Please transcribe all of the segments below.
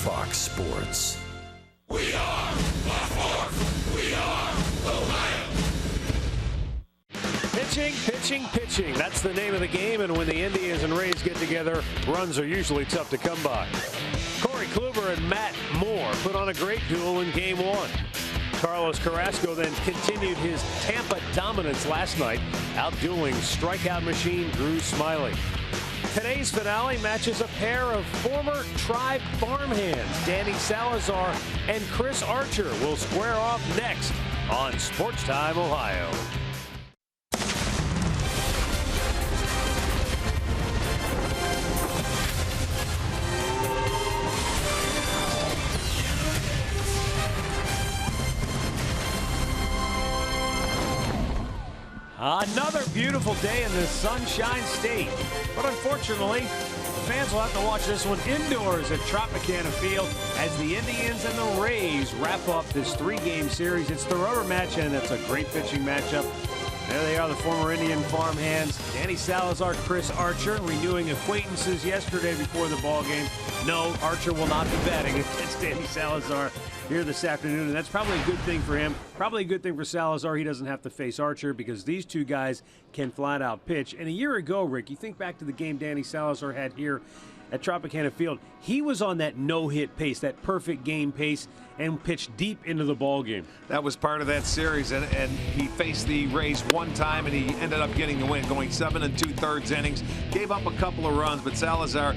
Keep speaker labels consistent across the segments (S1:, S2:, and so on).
S1: Fox Sports.
S2: We are Fox. We are Ohio.
S3: Pitching. That's the name of the game, and when the Indians and Rays get together, runs are usually tough to come by. Corey Kluber and Matt Moore put on a great duel in Game 1. Carlos Carrasco then continued his Tampa dominance last night, outdueling strikeout machine Drew Smyly. Today's finale matches a pair of former Tribe farmhands. Danny Salazar and Chris Archer will square off next on Sports Time Ohio. Another beautiful day in the Sunshine State. But unfortunately, fans will have to watch this one indoors at Tropicana Field as the Indians and the Rays wrap up this three-game series. It's the rubber match, and it's a great pitching matchup. There they are, the former Indian farmhands, Danny Salazar, Chris Archer, renewing acquaintances yesterday before the ball game. No, Archer will not be batting against Danny Salazar here this afternoon, and that's probably a good thing for him. Probably a good thing for Salazar. He doesn't have to face Archer because these two guys can flat out pitch. And a year ago, Rick, you think back to the game Danny Salazar had here at Tropicana Field, he was on that no-hit pace, that perfect game pace, and pitched deep into the ball game.
S4: That was part of that series, and he faced the Rays one time, and he ended up getting the win, going 7 2/3 innings. Gave up a couple of runs, but Salazar,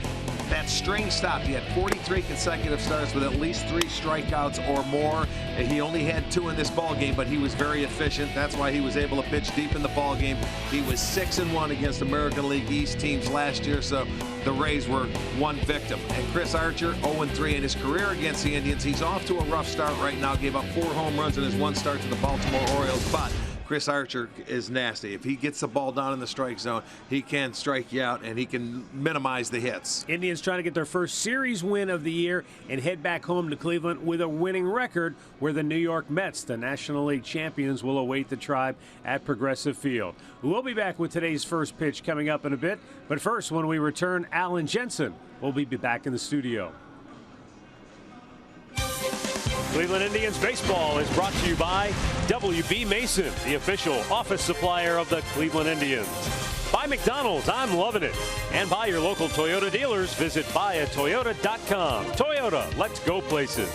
S4: that string stopped. He had 43 consecutive starts with at least 3 strikeouts or more. He only had 2 in this ball game, but he was very efficient. That's why he was able to pitch deep in the ball game. He was 6-1 against American League East teams last year, so the Rays were one victim. And Chris Archer, 0-3 in his career against the Indians. He's off to a rough start right now. Gave up 4 home runs in his one start to the Baltimore Orioles, but Chris Archer is nasty. If he gets the ball down in the strike zone, he can strike you out, and he can minimize the hits.
S3: Indians trying to get their first series win of the year and head back home to Cleveland with a winning record, where the New York Mets, the National League champions, will await the Tribe at Progressive Field. We'll be back with today's first pitch coming up in a bit, but first, when we return, Alan Jensen will be back in the studio. Cleveland Indians baseball is brought to you by W.B. Mason, the official office supplier of the Cleveland Indians. By McDonald's, I'm loving it. And by your local Toyota dealers, visit buyatoyota.com. Toyota, let's go places.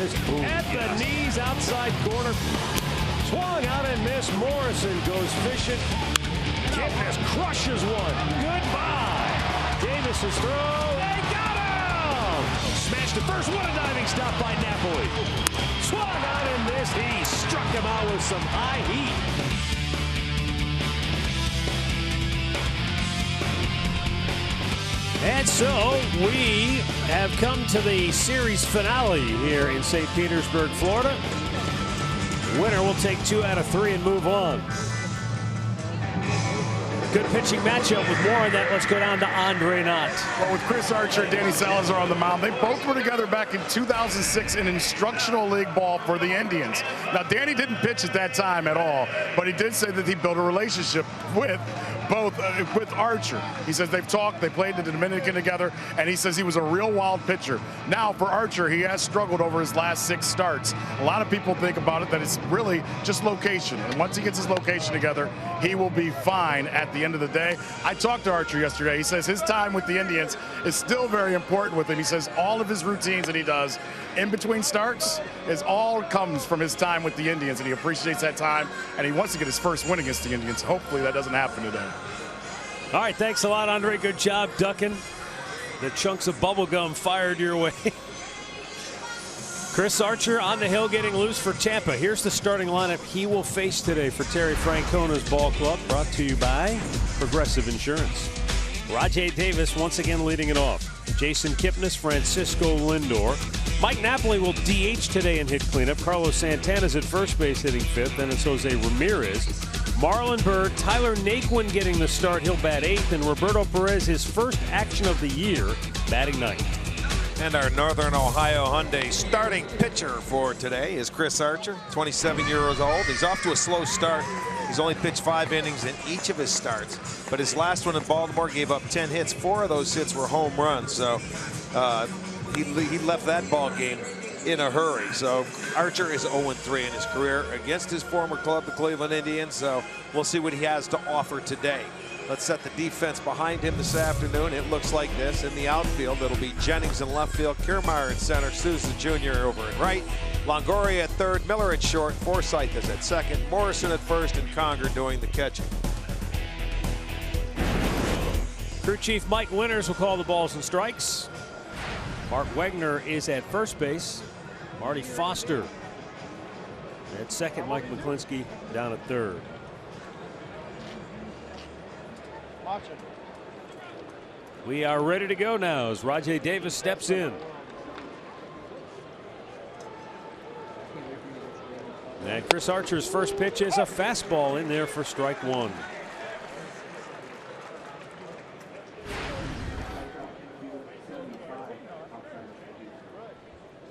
S3: this. At the knees, outside corner. Swung out and missed. Morrison goes fishing. Kipnis crushes one. Goodbye. Davis's throw. They got him! Smashed to first. What a diving stop by Napoli. Swung out and missed. He struck him out with some high heat. And so we have come to the series finale here in St. Petersburg, Florida. Winner will take 2 out of 3 and move on. Good pitching matchup. With more on that, let's go down to Andre Knott.
S1: Well, with Chris Archer and Danny Salazar on the mound, they both were together back in 2006 in instructional league ball for the Indians. Now, Danny didn't pitch at that time at all, but he did say that he built a relationship with with Archer. He says they've talked, they played in the Dominican together, and he says he was a real wild pitcher. Now, for Archer, he has struggled over his last 6 starts. A lot of people think about it that it's really just location, and once he gets his location together, he will be fine at the end of the day. I talked to Archer yesterday. He says his time with the Indians is still very important with him. He says all of his routines that he does in between starts is all comes from his time with the Indians, and he appreciates that time, and he wants to get his first win against the Indians. Hopefully that doesn't happen today.
S3: All right, thanks a lot, Andre. Good job ducking the chunks of bubble gum fired your way. Chris Archer on the hill getting loose for Tampa. Here's the starting lineup he will face today for Terry Francona's ball club, brought to you by Progressive Insurance. Rajai Davis once again leading it off. Jason Kipnis, Francisco Lindor. Mike Napoli will DH today and hit cleanup. Carlos Santana's at first base hitting 5th. Then it's Jose Ramirez. Marlon Byrd, Tyler Naquin getting the start. He'll bat 8th. And Roberto Perez, his first action of the year, batting 9th.
S4: And our Northern Ohio Hyundai starting pitcher for today is Chris Archer, 27 years old. He's off to a slow start. He's only pitched 5 innings in each of his starts, but his last one in Baltimore gave up 10 hits. 4 of those hits were home runs, so he left that ball game in a hurry. So Archer is 0-3 in his career against his former club, the Cleveland Indians. So we'll see what he has to offer today. Let's set the defense behind him this afternoon. It looks like this. In the outfield, it'll be Jennings in left field, Kiermaier in center, Souza Jr. over in right, Longoria at third, Miller at short, Forsythe is at second, Morrison at first, and Conger doing the catching.
S3: Crew Chief Mike Winters will call the balls and strikes. Mark Wegner is at first base. Marty Foster at second. Mike McClinsky down at third. We are ready to go now as Rajai Davis steps in. And Chris Archer's first pitch is a fastball in there for strike 1.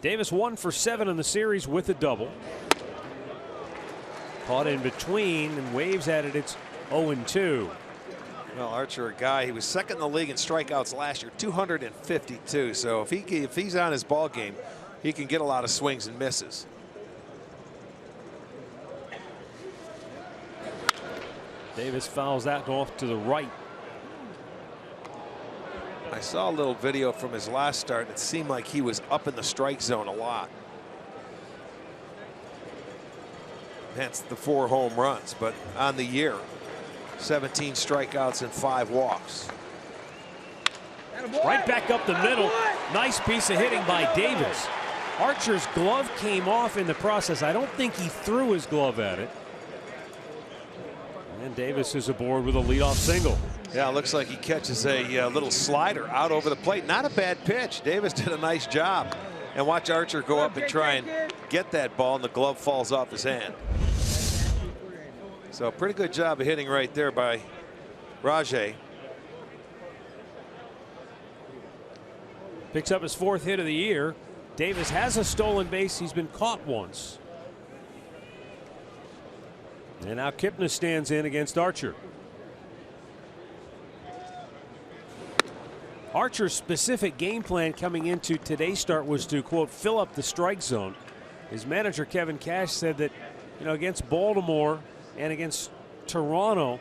S3: Davis 1 for 7 in the series with a double. Caught in between and waves at it. It's 0-2.
S4: Well, Archer, a guy, he was second in the league in strikeouts last year, 252. So if he's on his ball game, he can get a lot of swings and misses.
S3: Davis fouls that off to the right.
S4: I saw a little video from his last start. It seemed like he was up in the strike zone a lot. Hence the 4 home runs, but on the year, 17 strikeouts and 5 walks.
S3: Right back up the middle. Nice piece of hitting by Davis. Archer's glove came off in the process. I don't think he threw his glove at it. And Davis is aboard with a leadoff single.
S4: Yeah, it looks like he catches a little slider out over the plate. Not a bad pitch. Davis did a nice job. And watch Archer go up and try and get that ball, and the glove falls off his hand. So pretty good job of hitting right there by Rajai.
S3: Picks up his 4th hit of the year. Davis has a stolen base. He's been caught once. And now Kipnis stands in against Archer. Archer's specific game plan coming into today's start was to, quote, fill up the strike zone. His manager, Kevin Cash, said that, you know, against Baltimore and against Toronto,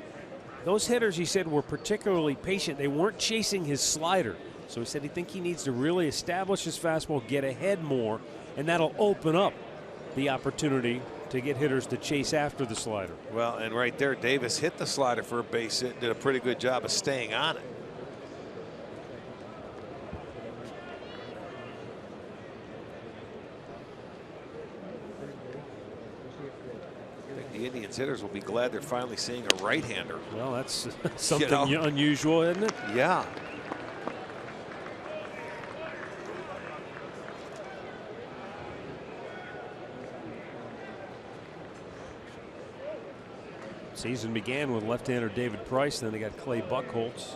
S3: those hitters, he said, were particularly patient. They weren't chasing his slider. So he said he needs to really establish his fastball, get ahead more, and that'll open up the opportunity to get hitters to chase after the slider.
S4: Well, and right there, Davis hit the slider for a base hit, did a pretty good job of staying on it. I think the Indians hitters will be glad they're finally seeing a right-hander.
S3: Well, that's something unusual, isn't it?
S4: Yeah.
S3: Season began with left-hander David Price, then they got Clay Buchholz,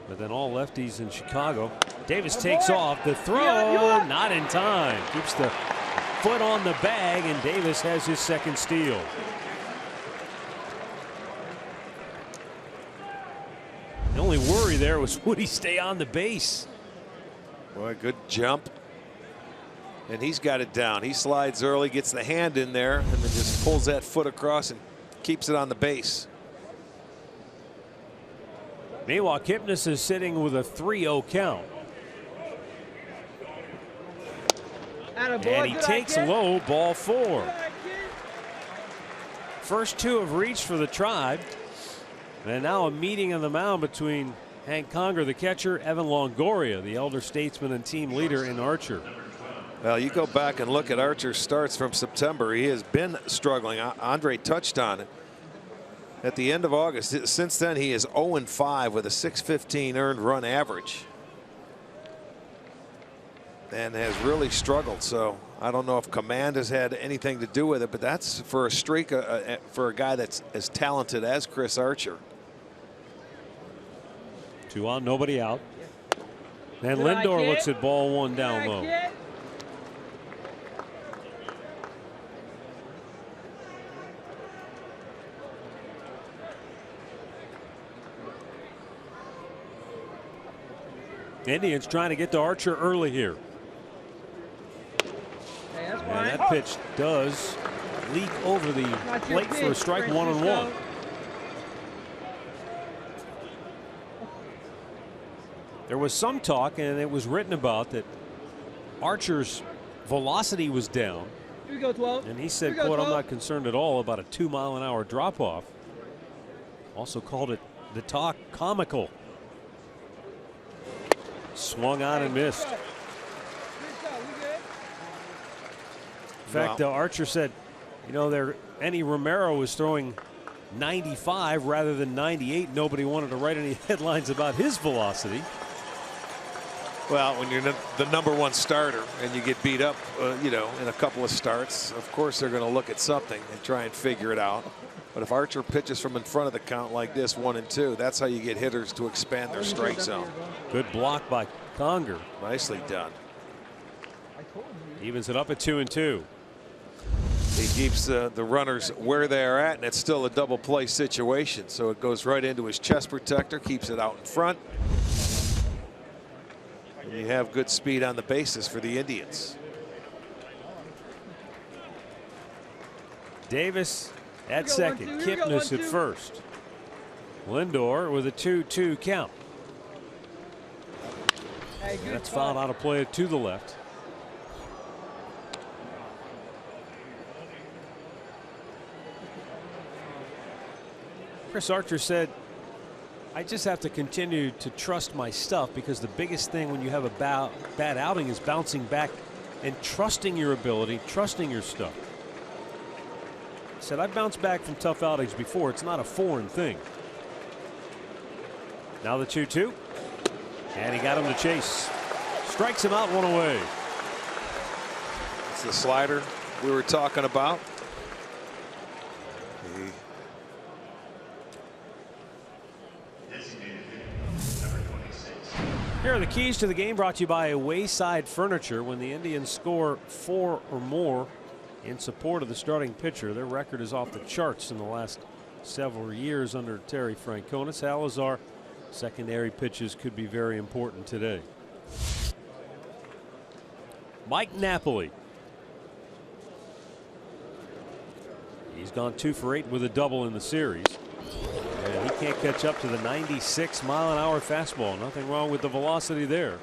S3: but then all lefties in Chicago. Davis takes off, the throw not in time, keeps the foot on the bag, and Davis has his second steal. The only worry there was, would he stay on the base?
S4: Boy, good jump. And he's got it down. He slides early, gets the hand in there, and then just pulls that foot across and keeps it on the base.
S3: Meanwhile, Kipnis is sitting with a 3-0 count. And he takes low, ball 4. First two have reached for the Tribe. And now a meeting on the mound between Hank Conger, the catcher, Evan Longoria, the elder statesman and team leader, in Archer.
S4: Well, you go back and look at Archer's starts from September. He has been struggling. Andre touched on it at the end of August. Since then, he is 0-5 with a .615 earned run average, and has really struggled. So I don't know if command has had anything to do with it, but that's for a streak for a guy that's as talented as Chris Archer.
S3: 2 on, nobody out. And Lindor looks at ball 1 down low. Indians trying to get to Archer early here. And that pitch does leak over the plate for a strike, 1-1. There was some talk, and it was written about, that Archer's velocity was down.
S5: Here we go, 12.
S3: And he said, quote, "I'm not concerned at all about a 2-mile-an-hour drop-off." Also called it, the talk, comical. Swung on and missed. In fact, Archer said, you know, Eddie Romero was throwing 95 rather than 98. Nobody wanted to write any headlines about his velocity.
S4: Well, when you're the #1 starter and you get beat up, you know, in a couple of starts, of course they're going to look at something and try and figure it out. But if Archer pitches from in front of the count like this, 1-2, that's how you get hitters to expand their strike zone.
S3: Good block by Conger.
S4: Nicely done.
S3: Evens it up at 2-2.
S4: He keeps the runners where they're at, and it's still a double play situation. So it goes right into his chest protector, keeps it out in front. And you have good speed on the bases for the Indians.
S3: Davis at second, Kipnis at first. Lindor with a 2-2 count. That's fouled out of play to the left. Chris Archer said, "I just have to continue to trust my stuff, because the biggest thing when you have a bad outing is bouncing back and trusting your ability, trusting your stuff." He said, "I've bounced back from tough outings before. It's not a foreign thing." Now the 2-2. And he got him to chase. Strikes him out, 1 away.
S4: It's the slider we were talking about.
S3: Here are the keys to the game, brought to you by Wayside Furniture. When the Indians score 4 or more in support of the starting pitcher, their record is off the charts in the last several years under Terry Francona. Salazar, secondary pitches could be very important today. Mike Napoli. He's gone 2 for 8 with a double in the series. And he can't catch up to the 96-mile-an-hour fastball. Nothing wrong with the velocity there.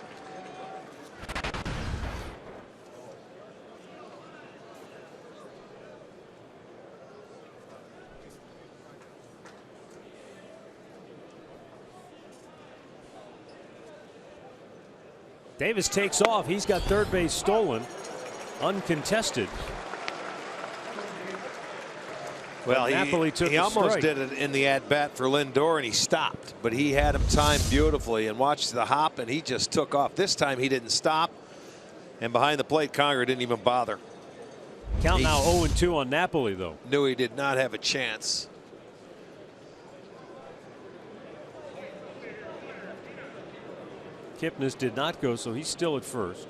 S3: Davis takes off. He's got third base stolen, uncontested.
S4: Well,
S3: Napoli took
S4: he
S3: a
S4: almost
S3: strike.
S4: did it in the at-bat for Lindor, and he stopped. But he had him timed beautifully and watched the hop, and he just took off. This time he didn't stop. And behind the plate, Conger didn't even bother.
S3: Count now 0-2 on Napoli, though.
S4: Knew he did not have a chance.
S3: Kipnis did not go, so he's still at first.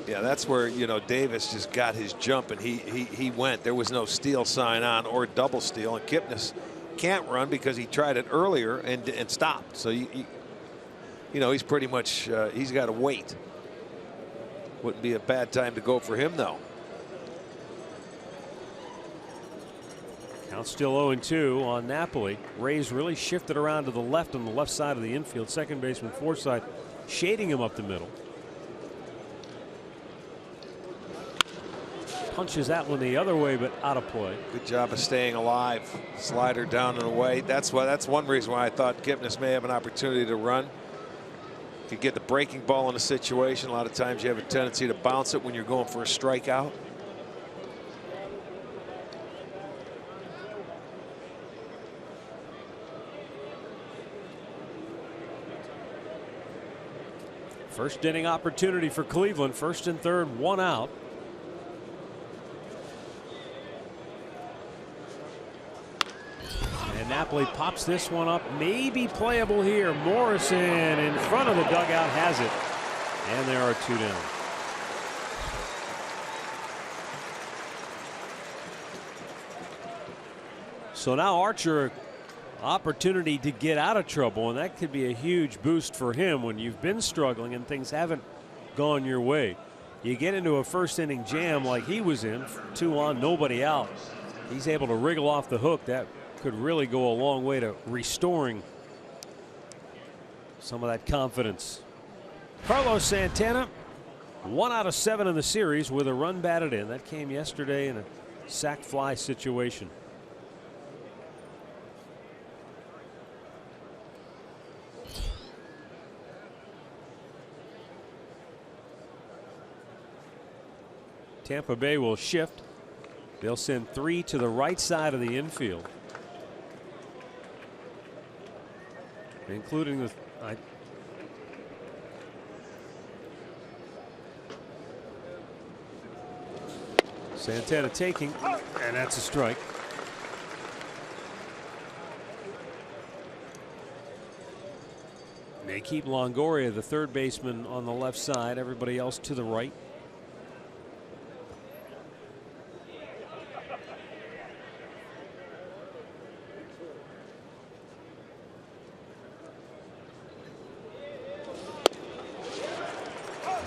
S4: Yeah, that's where, you know, Davis just got his jump, and he went. There was no steal sign on or double steal, and Kipnis can't run because he tried it earlier and stopped. So you know, he's pretty much he's got to wait. Wouldn't be a bad time to go for him, though.
S3: Count still 0-2 on Napoli. Rays really shifted around to the left on the left side of the infield. Second baseman Forsythe shading him up the middle. Punches that one the other way, but out of play.
S4: Good job of staying alive. Slider down and away. That's one reason why I thought Kipnis may have an opportunity to run. Could get the breaking ball in a situation. A lot of times you have a tendency to bounce it when you're going for a strikeout.
S3: First inning opportunity for Cleveland. First and third, one out. And Napoli pops this one up. Maybe playable here. Morrison in front of the dugout has it. And there are two down. So now Archer, opportunity to get out of trouble, and that could be a huge boost for him when you've been struggling and things haven't gone your way. You get into a first inning jam like he was in, 2 on, nobody out. He's able to wriggle off the hook. That could really go a long way to restoring some of that confidence. Carlos Santana, 1 out of 7 in the series with a run batted in. That came yesterday in a sac fly situation. Tampa Bay will shift. They'll send 3 to the right side of the infield, including the Santana taking, and that's a strike. They keep Longoria, the third baseman, on the left side, everybody else to the right.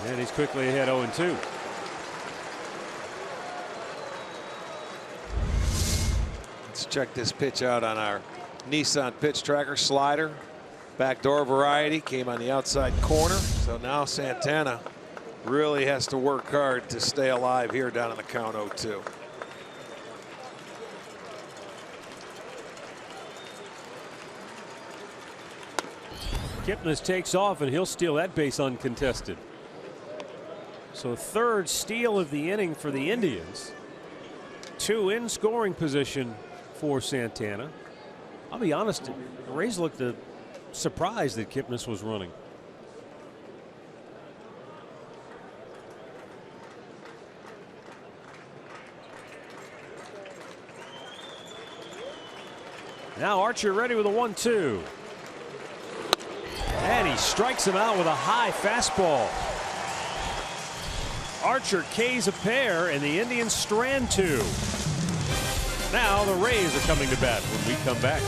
S3: And he's quickly ahead 0-2.
S4: Let's check this pitch out on our Nissan pitch tracker. Slider, backdoor variety, came on the outside corner. So now Santana really has to work hard to stay alive here down in the count 0-2.
S3: Kipnis takes off, and he'll steal that base uncontested. So third steal of the inning for the Indians. 2 in scoring position for Santana. I'll be honest, the Rays looked surprised that Kipnis was running. Now Archer ready with a 1-2. And he strikes him out with a high fastball. Archer K's a pair, and the Indians strand 2. Now the Rays are coming to bat when we come back.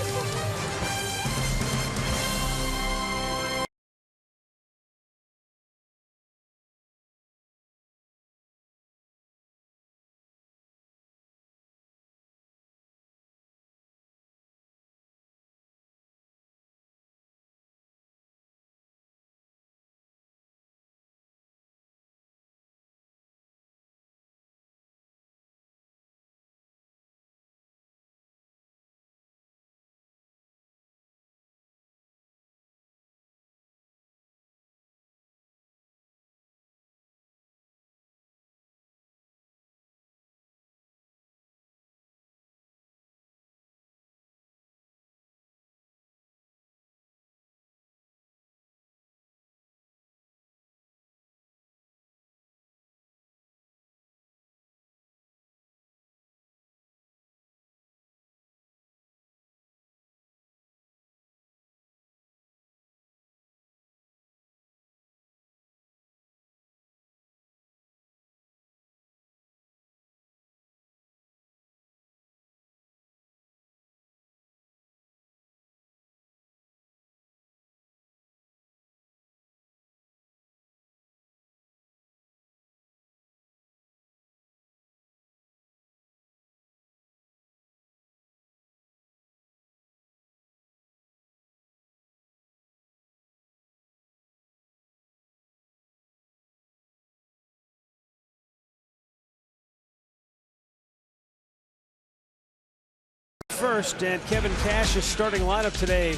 S3: first, and Kevin Cash's starting lineup today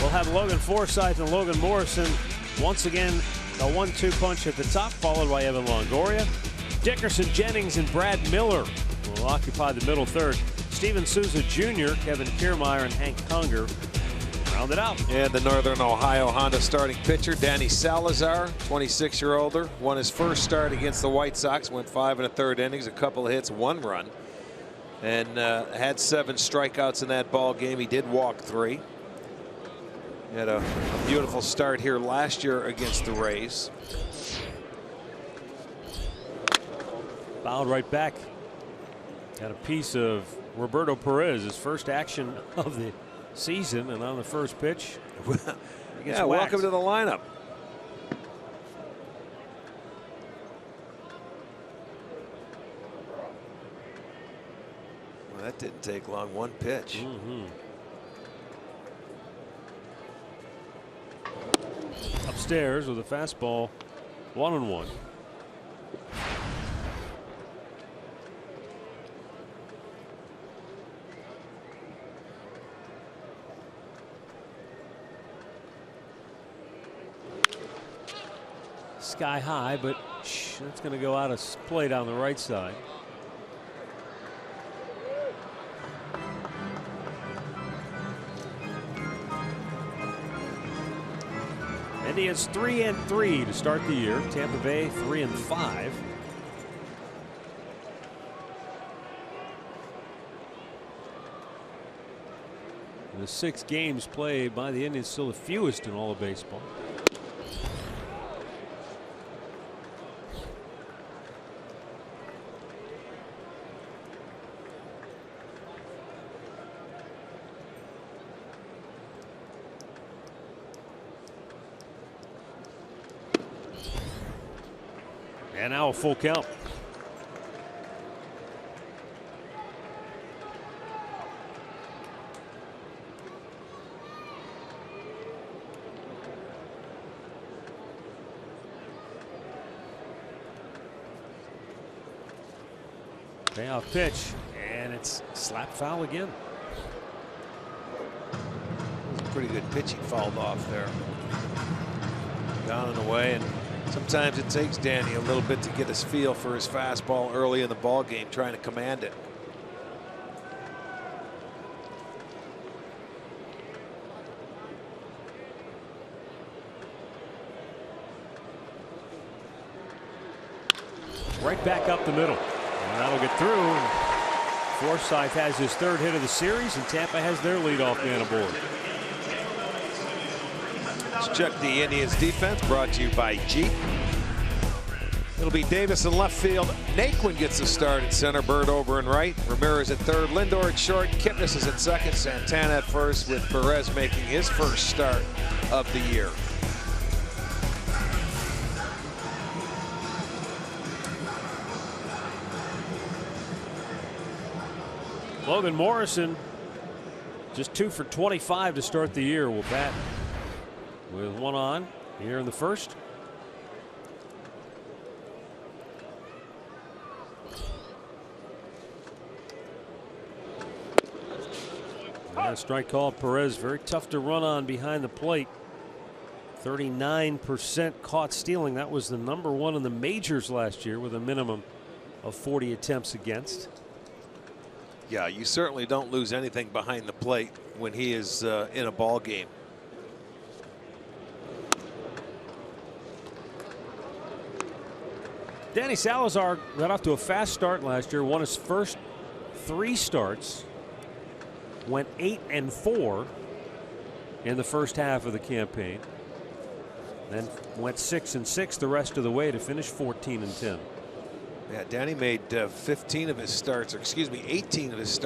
S3: will have Logan Forsythe and Logan Morrison. Once again, a 1-2 punch at the top, followed by Evan Longoria. Dickerson, Jennings, and Brad Miller will occupy the middle third. Steven Souza Jr., Kevin Kiermaier, and Hank Conger round it out.
S4: And the Northern Ohio Honda starting pitcher, Danny Salazar, 26-year-older, won his first start against the White Sox, went 5 1/3 innings, a couple of hits, 1 run, and had 7 strikeouts in that ball game. He did walk 3. He had a beautiful start here last year against the Rays.
S3: Fouled right back. Got a piece of Roberto Perez, his first action of the season, and on the first pitch,
S4: yeah, welcome to the lineup. Well, that didn't take long. 1 pitch.
S3: Upstairs with a fastball, 1-1. Sky high, but that's going to go out of play down the right side. Indians 3-3 to start the year. Tampa Bay 3-5. The 6 games played by the Indians, still the fewest in all of baseball. And now a full count. Payoff pitch, and it's slap foul again.
S4: Pretty good pitching fouled off there. Down and away, and sometimes it takes Danny a little bit to get his feel for his fastball early in the ball game, trying to command it.
S3: Right back up the middle, and that'll get through. Forsythe has his 3rd hit of the series, and Tampa has their leadoff man aboard.
S4: Let's check the Indians defense, brought to you by Jeep. It'll be Davis in left field. Naquin gets the start at center, Bird over and right. Ramirez at 3rd, Lindor at short, Kipnis is at 2nd, Santana at 1st, with Perez making his first start of the year.
S3: Logan Morrison just 2 for 25 to start the year. Will bat with 1 on here in the first. And a strike called. Perez very tough to run on behind the plate. 39% caught stealing. That was the #1 in the majors last year with a minimum of 40 attempts against.
S4: Yeah, you certainly don't lose anything behind the plate when he is in a ball game.
S3: Danny Salazar got off to a fast start last year, won his first 3 starts, went 8-4 in the first half of the campaign, then went 6-6 the rest of the way to finish 14-10.
S4: Yeah, Danny made 15 of his starts, or excuse me, 18 of his starts